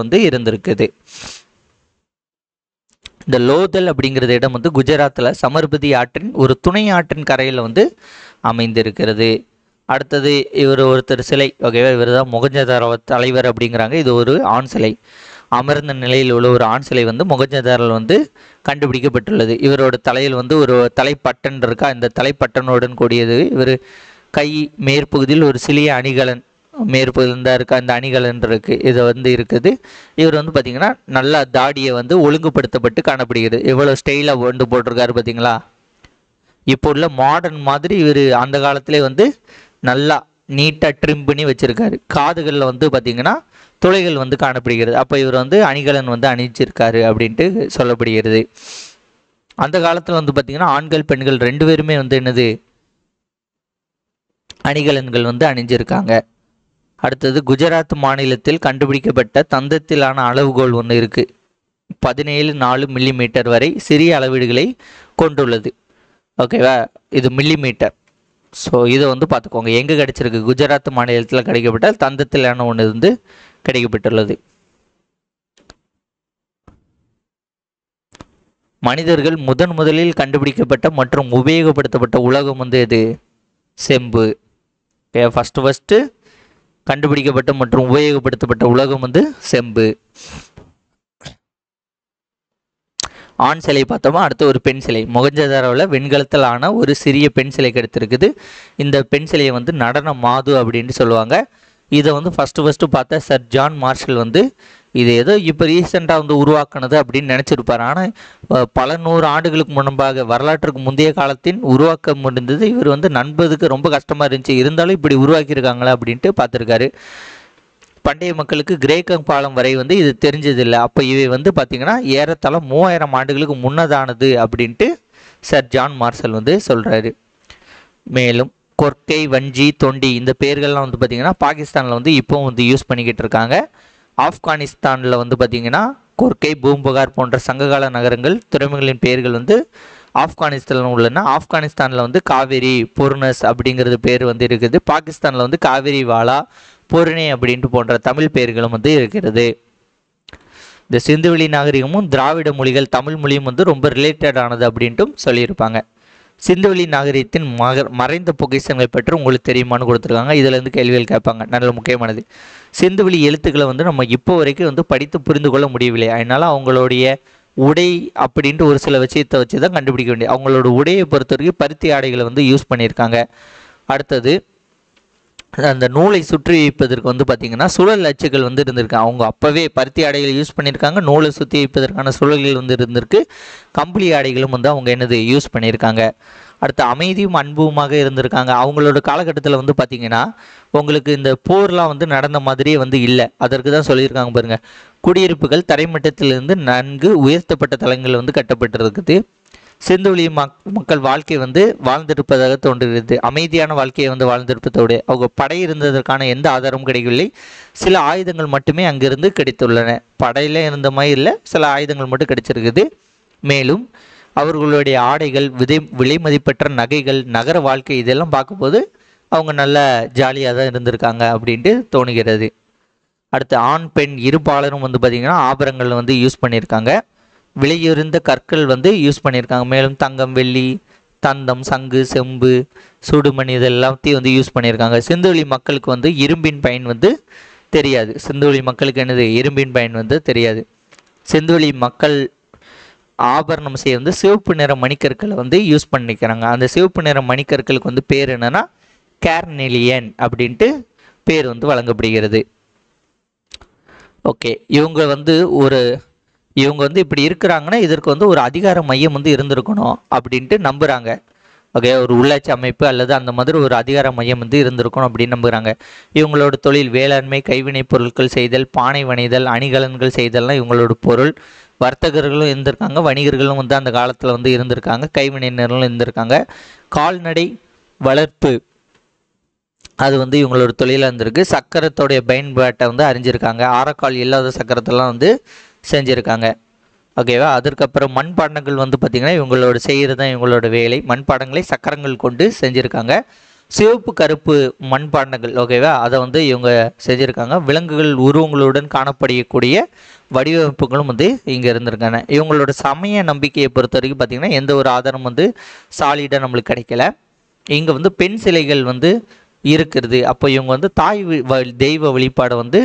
வந்து இருந்திருக்குது. இந்த லோதல் அப்படிங்கிறது இடம் வந்து குஜராத்தில் சமர்பதி ஆற்றின் ஒரு துணை ஆற்றின் கரையில் வந்து அமைந்திருக்கிறது. அடுத்தது ஒருத்தர் சிலை. ஓகேவா? இவர் தான் மொகஞ்சதாரோ தலைவர் அப்படிங்கிறாங்க. இது ஒரு ஆண் சிலை. அமர்ந்த நிலையில் உள்ள ஒரு ஆண் சிலை வந்து மொகஞ்சதாரில் வந்து கண்டுபிடிக்கப்பட்டுள்ளது. இவரோட தலையில் வந்து ஒரு தலைப்பட்டன் இருக்கா, இந்த தலைப்பட்டனுடன் கூடியது. இவர் கை மேற்பகுதியில் ஒரு சிறிய அணிகலன் மேற்பகுதியில் தான் இருக்கா, இந்த அணிகலன் இருக்குது, இது வந்து இருக்குது. இவர் வந்து பார்த்திங்கன்னா நல்லா தாடியை வந்து ஒழுங்குபடுத்தப்பட்டு காணப்படுகிறது. எவ்வளோ ஸ்டைலாக வந்து போட்டிருக்காரு பார்த்தீங்களா? இப்போ உள்ள மாடர்ன் மாதிரி இவர் அந்த காலத்திலே வந்து நல்லா நீட்டாக ட்ரிம் பண்ணி வச்சுருக்காரு. காதுகளில் வந்து பார்த்திங்கன்னா துளைகள் வந்து காணப்படுகிறது. அப்போ இவர் வந்து அணிகலன் வந்து அணிஞ்சிருக்காரு அப்படின்ட்டு சொல்லப்படுகிறது. அந்த காலத்தில் வந்து பார்த்திங்கன்னா ஆண்கள் பெண்கள் 2 பேருமே வந்து என்னது அணிகலன்கள் வந்து அணிஞ்சிருக்காங்க. அடுத்தது குஜராத் மாநிலத்தில் கண்டுபிடிக்கப்பட்ட தந்தத்திலான அளவுகோல் ஒன்று இருக்குது. 17.4 மில்லிமீட்டர் வரை சிறிய அளவீடுகளை கொண்டுள்ளது. ஓகேவா? இது மில்லிமீட்டர். ஸோ இதை வந்து பார்த்துக்கோங்க. எங்கே கிடைச்சிருக்கு? குஜராத் மாநிலத்தில் கிடைக்கப்பட்ட தந்தத்திலான ஒன்று வந்து கிடைக்கப்பட்டுள்ளது. மனிதர்கள் முதலில் கண்டுபிடிக்கப்பட்ட மற்றும் உபயோகப்படுத்தப்பட்ட உலகம் வந்து எது? செம்பு. ஃபஸ்ட்டு கண்டுபிடிக்கப்பட்ட மற்றும் உபயோகப்படுத்தப்பட்ட உலகம் வந்து செம்பு. ஆண் சிலை பார்த்தோமா? அடுத்து ஒரு பெண் சிலை. மொகஞ்சதாரோவில் வெண்கலத்தில் ஆன ஒரு சிறிய பெண் சிலை கிடைத்திருக்குது. இந்த பெண் சிலையை வந்து நடன மாது அப்படின்னு சொல்லுவாங்க. இதை வந்து ஃபஸ்ட்டு பார்த்த சர் ஜான் மார்ஷல் வந்து இது ஏதோ இப்போ ரீசெண்டாக வந்து உருவாக்குனது அப்படின்னு நினச்சிருப்பார். ஆனால் பல 100 ஆண்டுகளுக்கு முன்பாக வரலாற்றுக்கு முந்தைய காலத்தின் உருவாக்க முடிந்தது. இவர் வந்து நண்பதுக்கு ரொம்ப கஷ்டமாக இருந்துச்சு, இருந்தாலும் இப்படி உருவாக்கியிருக்காங்களா அப்படின்ட்டு பார்த்துருக்காரு. பண்டைய மக்களுக்கு கிரேக்க காலம் வரை வந்து இது தெரிஞ்சதில்லை. அப்போ இவை வந்து பார்த்திங்கன்னா ஏறத்தாழ 3000 ஆண்டுகளுக்கு முன்னதானது அப்படின்ட்டு சர் ஜான் மார்ஷல் வந்து சொல்கிறாரு. மேலும் கொர்க்கை, வஞ்சி, தொண்டி இந்த பேர்கள்லாம் வந்து பார்த்திங்கன்னா பாகிஸ்தானில் வந்து இப்போவும் வந்து யூஸ் பண்ணிக்கிட்டு இருக்காங்க. ஆப்கானிஸ்தானில் வந்து பார்த்திங்கன்னா கொர்க்கை, பூம்புகார் போன்ற சங்ககால நகரங்கள் துறைமுகங்களின் பெயர்கள் வந்து ஆப்கானிஸ்தானில் உள்ளன. ஆப்கானிஸ்தானில் வந்து காவேரி, பொர்னஸ் அப்படிங்கிறது பேர் வந்து இருக்குது. பாகிஸ்தானில் வந்து காவேரி வாலா, பொருணை அப்படின்ட்டு போன்ற தமிழ் பெயர்களும் வந்து இருக்கிறது. இந்த சிந்துவெளி நாகரிகமும் திராவிட மொழிகள் தமிழ் மொழியும் வந்து ரொம்ப ரிலேட்டட் ஆனது அப்படின்ட்டும் சொல்லியிருப்பாங்க. சிந்துவெளி நாகரிகத்தின் மறைந்த பொக்கிஷங்கள் பற்றி உங்களுக்கு தெரியுமான்னு கொடுத்துருக்காங்க. இதில் இருந்து கேள்விகள் கேட்பாங்க. நல்ல முக்கியமானது. சிந்துவெளி எழுத்துக்களை வந்து நம்ம இப்போ வரைக்கும் வந்து படித்து புரிந்து கொள்ள முடியவில்லை. அதனால் அவங்களுடைய உடை அப்படின்ட்டு ஒரு சில விஷயத்தை வச்சு தான் கண்டுபிடிக்க வேண்டியது. அவங்களோட உடையை பொறுத்த வரைக்கும் பருத்தி ஆடைகளை வந்து யூஸ் பண்ணியிருக்காங்க. அடுத்தது அந்த நூலை சுற்றி வைப்பதற்கு வந்து பார்த்திங்கன்னா சுழல் அச்சுகள் வந்து இருந்திருக்கு. அவங்க அப்போவே பருத்தி ஆடைகள் யூஸ் பண்ணியிருக்காங்க. நூலை சுற்றி வைப்பதற்கான சுழல்கள் வந்து இருந்திருக்கு. கம்பளி ஆடைகளும் வந்து அவங்க என்னது யூஸ் பண்ணியிருக்காங்க. அடுத்து அமைதியும் அன்புமாக இருந்திருக்காங்க. அவங்களோட காலகட்டத்தில் வந்து பார்த்திங்கன்னா உங்களுக்கு இந்த போர்லாம் வந்து நடந்த மாதிரியே வந்து இல்லை. அதற்கு தான் சொல்லியிருக்காங்க பாருங்கள். குடியிருப்புகள் தரைமட்டத்திலிருந்து நன்கு உயர்த்தப்பட்ட தளங்கள் வந்து கட்டப்பட்டிருக்குது. சிந்துவெளி மக்கள் வாழ்க்கை வந்து வாழ்ந்திருப்பதாக தோன்றுகிறது. அமைதியான வாழ்க்கையை வந்து வாழ்ந்திருப்பதோடு அவங்க படை இருந்ததற்கான எந்த ஆதாரமும் கிடைக்கவில்லை. சில ஆயுதங்கள் மட்டுமே அங்கிருந்து கிடைத்துள்ளன. படையில இருந்த மாதிரி இல்லை, சில ஆயுதங்கள் மட்டும் கிடைச்சிருக்குது. மேலும் அவர்களுடைய ஆடைகள், விலை மதிப்பற்ற நகைகள், நகர வாழ்க்கை இதெல்லாம் பார்க்கும்போது அவங்க நல்ல ஜாலியாக தான் இருந்திருக்காங்க அப்படின்ட்டு தோணுகிறது. அடுத்து ஆண் பெண் இருபாலரும் வந்து பார்த்திங்கன்னா ஆபரணங்கள் வந்து யூஸ் பண்ணியிருக்காங்க. விலையுறந்த கற்கள் வந்து யூஸ் பண்ணியிருக்காங்க. மேலும் தங்கம், வெள்ளி, தந்தம், சங்கு, செம்பு, சுடுமணி இதெல்லாத்தையும் வந்து யூஸ் பண்ணியிருக்காங்க. சிந்துவெளி மக்களுக்கு வந்து இரும்பின் பயன் வந்து தெரியாது. சிந்துவெளி மக்களுக்கு என்னது இரும்பின் பயன் வந்து தெரியாது. சிந்துவெளி மக்கள் ஆபரணம் செய்ய வந்து சிவப்பு நிற மணிக்கற்களை வந்து யூஸ் பண்ணிக்கிறாங்க. அந்த சிவப்பு நிற மணிக்கற்களுக்கு வந்து பேர் என்னன்னா கேர்னெலியன் அப்படின்ட்டு பேர் வந்து வழங்கப்படுகிறது. ஓகே, இவங்க வந்து இப்படி இருக்கிறாங்கன்னா இதற்கு வந்து ஒரு அதிகார மையம் வந்து இருந்திருக்கணும் அப்படின்ட்டு நம்புகிறாங்க. ஓகே, ஒரு உள்ளாட்சி அமைப்பு அல்லது அந்த மாதிரி ஒரு அதிகார மையம் வந்து இருந்திருக்கணும் அப்படின்னு நம்புகிறாங்க. இவங்களோட தொழில் வேளாண்மை, கைவினைப் பொருட்கள் செய்தல், பானை வணைதல், அணிகலன்கள் செய்தல்லாம் இவங்களோட பொருள். வர்த்தகர்களும் இருந்திருக்காங்க, வணிகர்களும் வந்து அந்த காலத்தில் வந்து இருந்திருக்காங்க, கைவினைஞர்களும் இருந்திருக்காங்க. கால்நடை வளர்ப்பு அது வந்து இவங்களோட தொழிலாக இருந்திருக்கு. சக்கரத்தோடைய பயன்பாட்டை வந்து அறிஞ்சிருக்காங்க. ஆரக்கால் இல்லாத சக்கரத்தெல்லாம் வந்து செஞ்சுருக்காங்க. ஓகேவா. அதற்கப்புறம் மண்பாண்டங்கள் வந்து பார்த்திங்கன்னா இவங்களோட செய்கிறது தான் இவங்களோட வேலை. மண்பாண்டங்களை சக்கரங்கள் கொண்டு செஞ்சுருக்காங்க. சிவப்பு கருப்பு மண்பாண்டங்கள் ஓகேவா, அதை வந்து இவங்க செஞ்சுருக்காங்க. விலங்குகள் உருவங்களுடன் காணப்படக்கூடிய வடிவமைப்புகளும் வந்து இங்கே இருந்திருக்காங்க. இவங்களோட சமய நம்பிக்கையை பொறுத்த வரைக்கும் பார்த்திங்கன்னா எந்த ஒரு ஆதாரம் வந்து சாலிடாக நம்மளுக்கு கிடைக்கல. இங்கே வந்து பெண் சிலைகள் வந்து இருக்கிறது. அப்போ இவங்க வந்து தெய்வ வழிபாடை வந்து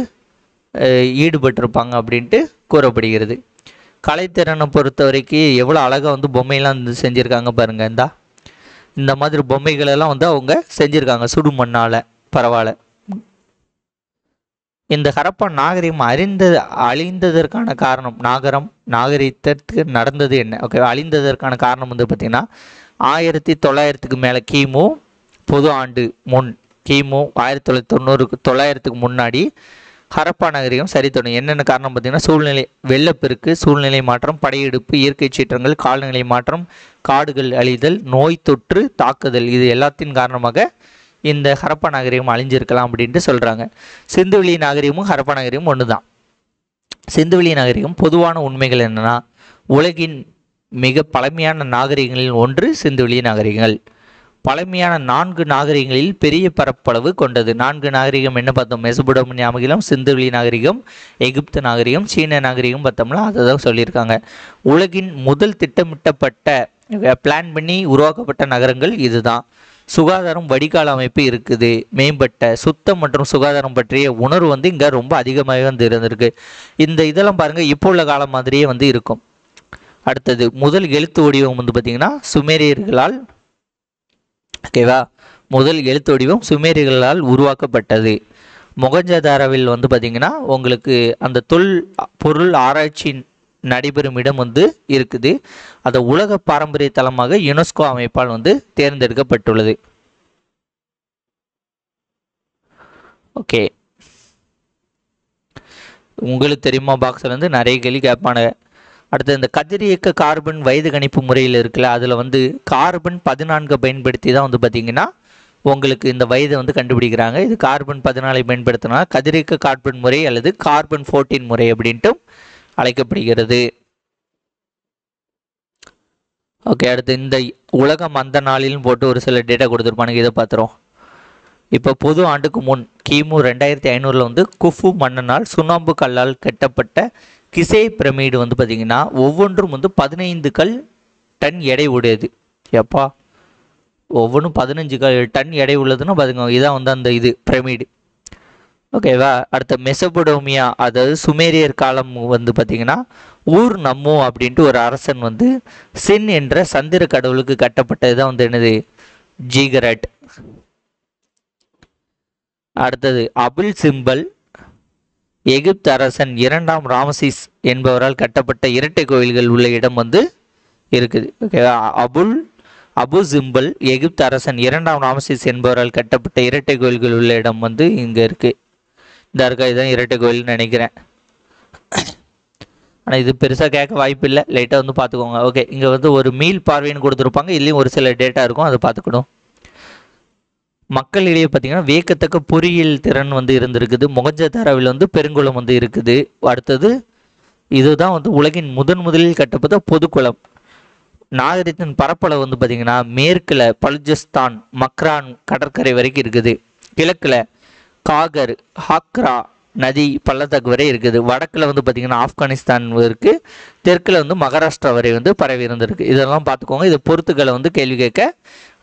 ஈடுபட்டிருப்பாங்க அப்படின்ட்டு கூறப்படுகிறது. கலைத்திறனை பொறுத்த வரைக்கும் எவ்வளோ அழகாக வந்து பொம்மையெல்லாம் வந்து செஞ்சுருக்காங்க பாருங்கள். இந்த மாதிரி பொம்மைகளெல்லாம் வந்து அவங்க செஞ்சுருக்காங்க சுடுமண்ணால். பரவாயில்ல. இந்த ஹரப்பா நாகரிகம் அழிந்ததற்கான காரணம், நாகரிகத்திற்கு நடந்தது என்ன? ஓகே, அழிந்ததற்கான காரணம் வந்து பார்த்திங்கன்னா 1900க்கு மேலே கிமு பொது ஆண்டு முன், கிமு 1990க்கு முன்னாடி ஹரப்பா நகரிகம் சரித்தோணும். என்னென்ன காரணம் பார்த்தீங்கன்னா சூழ்நிலை, வெள்ளப்பெருக்கு, சூழ்நிலை மாற்றம், படையெடுப்பு, இயற்கை சீற்றங்கள், காலநிலை மாற்றம், காடுகள் அழிதல், நோய் தொற்று தாக்குதல், இது எல்லாத்தின் காரணமாக இந்த ஹரப்பா நாகரிகம் அழிஞ்சிருக்கலாம் அப்படின்ட்டு சொல்கிறாங்க. சிந்துவெளி நாகரிகமும் ஹரப்பா நாகரிகமும் ஒன்று தான். சிந்துவெளி நாகரிகம் பொதுவான உண்மைகள் என்னென்னா உலகின் மிக பழமையான நாகரிகங்களில் ஒன்று சிந்துவெளி நாகரிகங்கள். பழமையான 4 நாகரிகங்களில் பெரிய பரப்பளவு கொண்டது. 4 நாகரிகம் என்ன பார்த்தோம்? மெசபடோமிய நாகரிகம், சிந்துவெளி நாகரிகம், எகிப்து நாகரிகம், சீன நாகரிகம் பார்த்தோம்னா அதை தான் சொல்லியிருக்காங்க. உலகின் முதல் திட்டமிட்டப்பட்ட பிளான் பண்ணி உருவாக்கப்பட்ட நகரங்கள் இதுதான். சுகாதாரம், வடிகால் அமைப்பு இருக்குது. மேம்பட்ட சுத்தம் மற்றும் சுகாதாரம் பற்றிய உணர்வு வந்து இங்கே ரொம்ப அதிகமாக வந்து இருந்திருக்கு. இதெல்லாம் பாருங்கள் இப்போ உள்ள காலம் மாதிரியே வந்து இருக்கும். அடுத்தது முதல் எழுத்து வடிவம் வந்து பார்த்திங்கன்னா சுமேரியர்களால், ஓகேவா, முதல் எழுத்து வடிவம் சுமேரியர்களால் உருவாக்கப்பட்டது. மொகஞ்சதாரோவில் வந்து பார்த்திங்கன்னா உங்களுக்கு அந்த பொருள் ஆராய்ச்சி நடைபெறும் இடம் வந்து இருக்குது. அதை உலக பாரம்பரிய தலமாக யுனெஸ்கோ அமைப்பால் வந்து தேர்ந்தெடுக்கப்பட்டுள்ளது. ஓகே, உங்களுக்கு தெரியுமா பாக்ஸில் வந்து நிறைய கேள்வி கேட்பானுங்க. அடுத்து இந்த கதிரியக்க கார்பன் வயது கணிப்பு முறையில் இருக்குல்ல, அதில் வந்து கார்பன் 14 பயன்படுத்தி தான் வந்து பார்த்திங்கன்னா உங்களுக்கு இந்த வயதை வந்து கண்டுபிடிக்கிறாங்க. இது கார்பன் 14 பயன்படுத்தினா கதிரியக்க கார்பன் முறை அல்லது கார்பன் 14 முறை அப்படின்ட்டு அழைக்கப்படுகிறது. ஓகே, அடுத்து இந்த உலகம் அந்த நாளிலும் போட்டு ஒரு சில டேட்டா கொடுத்துருப்பானுங்க, இதை பார்த்துரும். இப்போ பொது ஆண்டுக்கு முன் கிமு 2500 வந்து குஃபு மன்னனால் சுண்ணாம்பு கல்லால் கட்டப்பட்ட கிசே பிரமிடு வந்து பார்த்திங்கன்னா ஒவ்வொன்றும் வந்து 15 டன் எடை உடையது. எப்பா, ஒவ்வொன்றும் 15 டன் எடை உள்ளதுன்னா பார்த்துக்கோங்க, இதான் வந்து அந்த இது பிரமிடு. ஓகேவா. அடுத்த மெசபடோமியா அதாவது சுமேரியர் காலம் வந்து பார்த்திங்கன்னா ஊர் நம்மோ அப்படின்ட்டு ஒரு அரசன் வந்து சின் என்ற சந்திர கடவுளுக்கு கட்டப்பட்டது தான் வந்து என்னது, ஜீகரட். அடுத்தது அபுல் சிம்பல் எகிப்து அரசன் 2ஆம் ராமசிஸ் என்பவரால் கட்டப்பட்ட இரட்டை கோயில்கள் உள்ள இடம் வந்து இருக்குது. ஓகேவா. அபு சிம்பல் எகிப்து அரசன் 2ஆம் ராமசிஸ் என்பவரால் கட்டப்பட்ட இரட்டை கோயில்கள் உள்ள இடம் வந்து இங்கே இருக்குது. இந்த இருக்கா, இதுதான் இரட்டை கோயில்னு நினைக்கிறேன். ஆனால் இது பெருசாக கேட்க வாய்ப்பு இல்லை, லைட்டாக வந்து பார்த்துக்கோங்க. ஓகே, இங்கே வந்து ஒரு மீள் பார்வைன்னு கொடுத்துருப்பாங்க, இதுலேயும் ஒரு சில டேட்டா இருக்கும், அதை பார்த்துக்கணும். மக்களிடையே பார்த்திங்கன்னா வியக்கத்தக்க பொறியியல் திறன் வந்து இருந்திருக்குது. மொகஞ்சதாரோவில் வந்து பெருங்குளம் வந்து இருக்குது. அடுத்தது இதுதான் வந்து உலகின் முதலில் கட்டப்பட்ட பொதுக்குளம். நாகரிகத்தின் பரப்பளவு வந்து பார்த்திங்கன்னா மேற்கில் பலுஜிஸ்தான் மக்ரான் கடற்கரை வரைக்கும் இருக்குது. கிழக்கில் காகர் ஹாக்ரா நதி பள்ளத்தாக்கு வரை இருக்குது. வடக்கில் வந்து பார்த்திங்கன்னா ஆப்கானிஸ்தான் இருக்குது. தெற்கில் வந்து மகாராஷ்டிரா வரை வந்து பரவி இருந்திருக்கு. இதெல்லாம் பார்த்துக்கோங்க. இது பொறுத்துக்களை வந்து கேள்வி கேட்க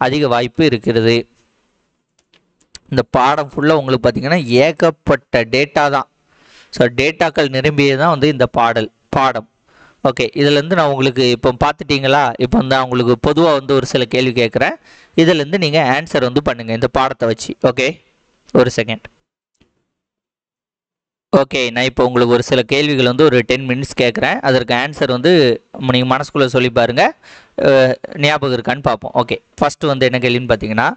அதிக வாய்ப்பு இருக்கிறது. இந்த பாடம் ஃபுல்லாக உங்களுக்கு பார்த்திங்கன்னா ஏகப்பட்ட டேட்டா தான். ஸோ டேட்டாக்கள் நிரம்பியே தான் வந்து இந்த பாடம். ஓகே, இதுலேருந்து நான் உங்களுக்கு இப்போ பார்த்துட்டிங்களா, இப்போ வந்து நான் உங்களுக்கு பொதுவாக வந்து ஒரு சில கேள்வி கேட்குறேன், இதிலேருந்து நீங்கள் ஆன்சர் வந்து பண்ணுங்கள் இந்த பாடத்தை வச்சு. ஓகே, ஒரு செகண்ட். ஓகே, நான் இப்போ உங்களுக்கு ஒரு சில கேள்விகள் வந்து ஒரு 10 மினிட்ஸ் கேட்குறேன். அதற்கு ஆன்சர் வந்து நீங்கள் மனசுக்குள்ளே சொல்லி பாருங்கள், ஞாபகம் இருக்கான்னு பார்ப்போம். ஓகே, ஃபஸ்ட்டு வந்து என்ன கேள்வின்னு பார்த்தீங்கன்னா,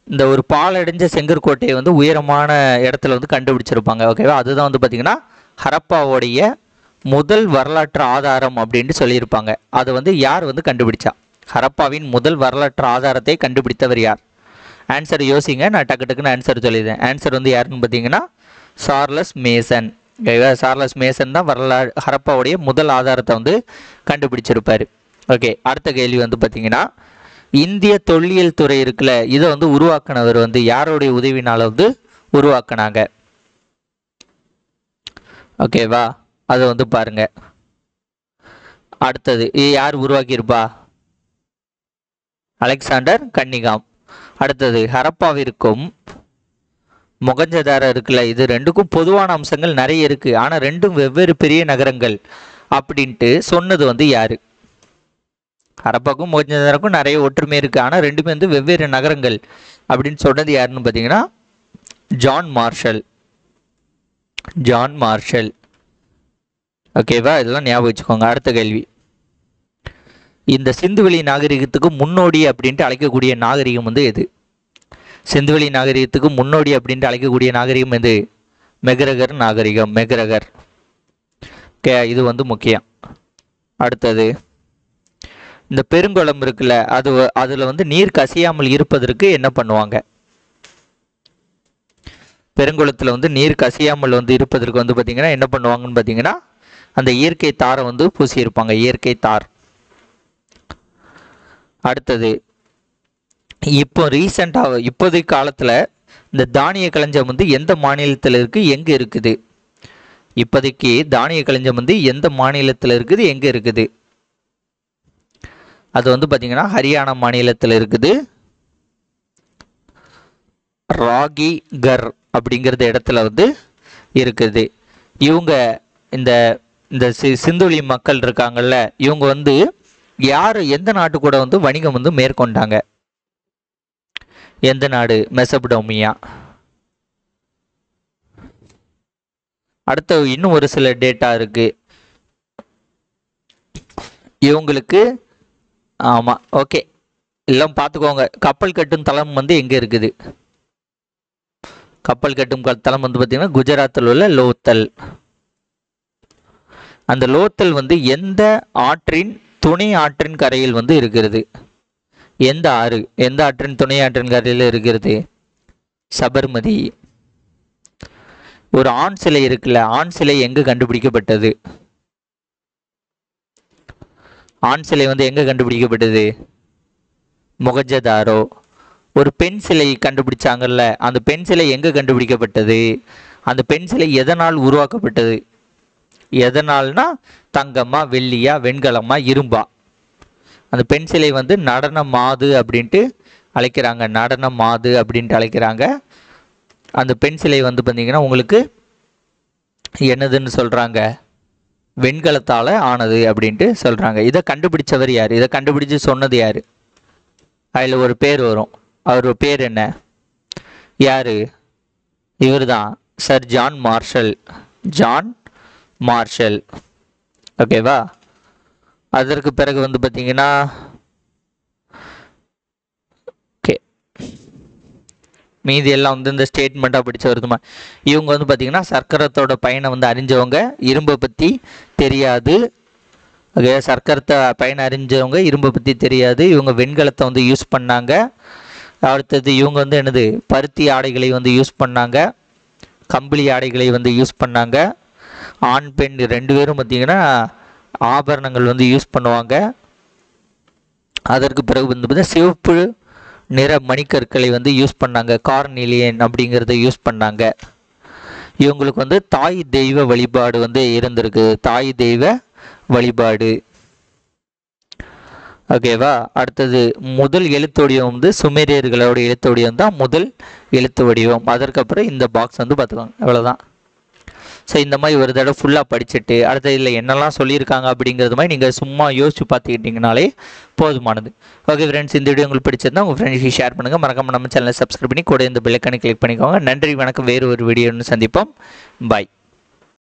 இந்த ஒரு பாலடைஞ்ச செங்கற்கோட்டையை வந்து உயரமான இடத்துல வந்து கண்டுபிடிச்சிருப்பாங்க. ஓகேவா. அதுதான் வந்து பார்த்திங்கன்னா ஹரப்பாவோடைய முதல் வரலாற்று ஆதாரம் அப்படின்ட்டு சொல்லியிருப்பாங்க. அதை வந்து யார் வந்து கண்டுபிடிச்சா? ஹரப்பாவின் முதல் வரலாற்று ஆதாரத்தை கண்டுபிடித்தவர் யார்? ஆன்சர் யோசிங்க, நான் டக்குன்னு ஆன்சர் சொல்லிடுறேன். ஆன்சர் வந்து யாருன்னு பார்த்தீங்கன்னா சார்லஸ் மேசன். ஓகேவா. சார்லஸ் மேசன் தான் ஹரப்பாவுடைய முதல் ஆதாரத்தை வந்து கண்டுபிடிச்சிருப்பார். ஓகே, அடுத்த கேள்வி வந்து பார்த்தீங்கன்னா, இந்திய தொல்லியல் துறை இருக்குல்ல, இதை வந்து உருவாக்குனவர் வந்து யாருடைய உதவினால் வந்து உருவாக்குனாங்க? ஓகேவா, அதை வந்து பாருங்க. அடுத்தது இது யார் உருவாக்கியிருப்பா? Alexander Cunningham. அடுத்தது ஹரப்பாவிற்கும் மொகஞ்சதாரோ இருக்குல்ல, இது ரெண்டுக்கும் பொதுவான அம்சங்கள் நிறைய இருக்குது, ஆனால் ரெண்டும் வெவ்வேறு பெரிய நகரங்கள் அப்படின்ட்டு சொன்னது வந்து யார்? ஹரப்பாக்கும் மொகஞ்சதாரோக்கும் நிறைய ஒற்றுமை இருக்குது, ஆனால் ரெண்டுமே வந்து வெவ்வேறு நகரங்கள் அப்படின்னு சொன்னது யாருன்னு பார்த்தீங்கன்னா ஜான் மார்ஷல். ஓகேவா, இதெல்லாம் ஞாபகம் வச்சுக்கோங்க. அடுத்த கேள்வி, இந்த சிந்துவெளி நாகரிகத்துக்கு முன்னோடி அப்படின்ட்டு அழைக்கக்கூடிய நாகரிகம் வந்து எது? சிந்துவெளி நாகரிகத்துக்கு முன்னோடி அப்படின்ட்டு அழைக்கக்கூடிய நாகரிகம் எது? மெக்ரகர் நாகரிகம். ஓகே, இது வந்து முக்கியம். அடுத்தது, இந்த பெருங்குளம் இருக்குல்ல, அதில் வந்து நீர் கசியாமல் இருப்பதற்கு என்ன பண்ணுவாங்க? பெருங்குளத்தில் வந்து நீர் கசியாமல் வந்து இருப்பதற்கு வந்து பார்த்தீங்கன்னா என்ன பண்ணுவாங்கன்னு பார்த்தீங்கன்னா அந்த இயற்கை தாரை வந்து பூசியிருப்பாங்க, இயற்கை தார். அடுத்தது, இப்போ ரீசெண்டாக இப்போதைய காலத்தில் இந்த தானிய களஞ்சியம் வந்து எந்த மாநிலத்தில் இருக்குது, எங்கே இருக்குது? இப்போதைக்கு தானிய களஞ்சியம் வந்து எந்த மாநிலத்தில் இருக்குது, எங்கே இருக்குது? அது வந்து பார்த்தீங்கன்னா ஹரியானா மாநிலத்தில் இருக்குது. ராகிகர் அப்படிங்கிறது இடத்துல வந்து இருக்குது. இவங்க இந்த சிந்துவெளி மக்கள் இருக்காங்கல்ல, இவங்க வந்து யார் எந்த நாட்டு கூட வந்து வணிகம் வந்து மேற்கொண்டாங்க? எந்த நாடு? மெசபடோமியா. அடுத்த இன்னும் ஒரு சில டேட்டா இருக்கு இவங்களுக்கு. ஆமா, ஓகே, எல்லாம் பார்த்துக்கோங்க. கப்பல் கட்டும் தளம் வந்து எங்க இருக்குது? கப்பல் கட்டும் தளம் வந்து பார்த்தீங்கன்னா குஜராத்தில் உள்ள லோத்தல். அந்த லோத்தல் வந்து எந்த ஆற்றின் துணை ஆற்றின் கரையில் வந்து இருக்கிறது? எந்த ஆறு, எந்த ஆற்றின் துணை ஆற்றின் கரையில் இருக்கிறது? சபர்மதி. ஒரு ஆண் சிலை இருக்குல்ல, ஆண் சிலை எங்க கண்டுபிடிக்கப்பட்டது? ஆண் சிலை வந்து எங்க கண்டுபிடிக்கப்பட்டது? மொகஞ்சதாரோ. ஒரு பெண் சிலை கண்டுபிடிச்சாங்கல்ல, அந்த பெண் சிலை எங்க கண்டுபிடிக்கப்பட்டது? அந்த பெண் சிலை எதனால் உருவாக்கப்பட்டது? எதனால்னா தங்கமா, வெள்ளியா, வெண்கலமா, இரும்பா? அந்த பெண் சிலை வந்து நடன மாது அப்படின்ட்டு அழைக்கிறாங்க. நடன மாது அப்படின்ட்டு அழைக்கிறாங்க. அந்த பெண் சிலை வந்து பார்த்தீங்கன்னா உங்களுக்கு என்னதுன்னு சொல்றாங்க? வெண்கலத்தால ஆனது அப்படின்ட்டு சொல்றாங்க. இதை கண்டுபிடிச்சவர் யார்? இதை கண்டுபிடிச்சு சொன்னது யாரு? அதில் ஒரு பேர் வரும். அவர் பேர் என்ன? யாரு? இவர் தான், sir John Marshall. John Marshall. ஓகேவா? அதற்கு பிறகு வந்து பார்த்தீங்கன்னா ஓகே, மீதி எல்லாம் வந்து இந்த ஸ்டேட்மெண்ட்டாக படிச்சு வருதுமா. இவங்க வந்து பார்த்தீங்கன்னா சர்க்கரத்தோட பயனை வந்து அறிஞ்சவங்க, இரும்பை பற்றி தெரியாது. ஓகே, சர்க்கரத்தை பயனை அறிஞ்சவங்க, இரும்பை பற்றி தெரியாது. இவங்க வெண்கலத்தை வந்து யூஸ் பண்ணாங்க. அடுத்தது இவங்க வந்து என்னது, பருத்தி ஆடைகளை வந்து யூஸ் பண்ணாங்க, கம்பளி ஆடைகளை வந்து யூஸ் பண்ணாங்க. ஆண் பெண் ரெண்டு பேரும் பார்த்தீங்கன்னா ஆபரணங்கள் வந்து யூஸ் பண்ணுவாங்க. அதற்கு பிறகு வந்து பார்த்தீங்கன்னா சிவப்பு நிற மணிக்கற்களை வந்து யூஸ் பண்ணாங்க, கார்னிலியன் அப்படிங்கிறத யூஸ் பண்ணாங்க. இவங்களுக்கு வந்து தாய் தெய்வ வழிபாடு வந்து இருந்திருக்கு, தாய் தெய்வ வழிபாடு. ஓகேவா? அடுத்தது முதல் எழுத்து வடிவம் வந்து சுமேரியர்களோட எழுத்து வடிவம் தான் முதல் எழுத்து வடிவம். அதற்கப்புறம் இந்த பாக்ஸ் வந்து பார்த்துக்கோங்க, அவ்வளோதான். ஸோ இந்த மாதிரி ஒரு தடவை ஃபுல்லாக படிச்சுட்டு அடுத்த இதில் என்னெல்லாம் சொல்லியிருக்காங்க அப்படிங்கிறது மாதிரி நீங்கள் சும்மா யோசிச்சு பார்த்துக்கிட்டிங்கனாலே போதுமானது. ஓகே ஃப்ரெண்ட்ஸ், இந்த வீடியோ உங்களுக்கு பிடிச்சிருந்தா உங்கள் ஃப்ரெண்ட்ஸ்க்கு ஷேர் பண்ணுங்கள். மறக்காம நம்ம சேனலை சப்ஸ்கிரைப் பண்ணி கூட இந்த பெல் ஐகானை கிளிக் பண்ணிக்கோங்க. நன்றி, வணக்கம். வேறு ஒரு வீடியோன்னு சந்திப்போம். பாய்.